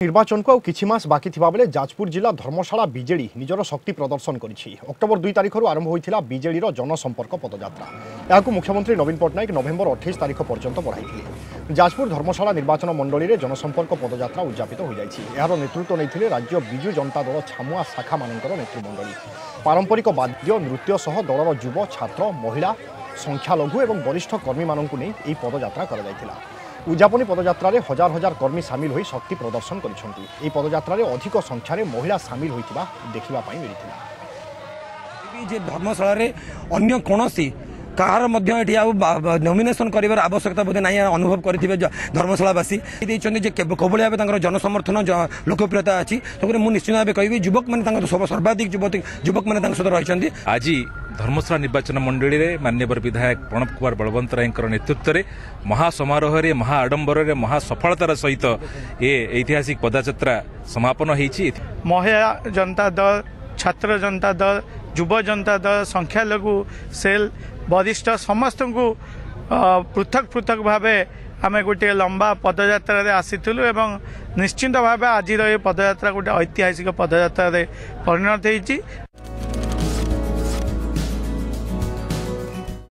निर्वाचन को किछि मास बाकी थिबा बेले जाजपुर जिला धर्मशाला बीजेडी निजर शक्ति प्रदर्शन करिछि। अक्टोबर 2 तारिख आरंभ होइथिला बीजेडी रो जनसंपर्क पदयात्रा। याकु मुख्यमंत्री नवीन पट्टनायक नवेम्बर 28 तारिख पर्यंत बढ़ाइथिले। जाजपुर धर्मशाला निर्वाचन मंडली रे जनसंपर्क पदयात्रा उद्यापित हो जाइछि। एहार नेतृत्व नैथिले राज्य बिजु जनता दल छामुआ शाखा मानकर नेतृमंडली। पारंपरिक वाद्य नृत्य सह दलर युव छात्र महिला संख्यालघु एवं वरिष्ठ कर्मी माननकु नै एही पदयात्रा करा जाइथिला। उद्यापनी पदयात्रा रे हजार हजार कर्मी सामिल होई शक्ति प्रदर्शन करिसेंती। एही पदयात्रा रे अधिक संख्यार महिला सामिल होइतिबा देखिबा पई मिलिथिला। जे धर्मशाला रे अन्य कोनोसी कार मध्य एठी नॉमिनेशन करिवार आवश्यकता बोधे नाही अनुभव करथिबे धर्मशालावासी देइछन्ती जे कोबळे भाबे तांकर जनसमर्थन लोकप्रियता अछि। तकरे मु निश्चित भाबे कहबी युवक माने तांकर सर्वाधिक युवक माने तांकर सहित रहिछन्ती। आज धर्मशाला निर्वाचन मंडली रे माननीय विधायक प्रणव कुमार बलवंत रायकर नेतृत्व में महासमारोह रे महाआडंबर रे महासफलतार सहित ये ऐतिहासिक पदयात्रा समापन होईछि। महिला जनता दल छात्र जनता दल युव जनता दल संख्यालघु सेल वरिष्ठ समस्त को पृथक पृथक भाव आम गोटे लंबा पदयात्रा रे आसीथिलु एवं निश्चिंत भाव आज पदयात्रा गोटे ऐतिहासिक पदयात्रा परिणत होईछि।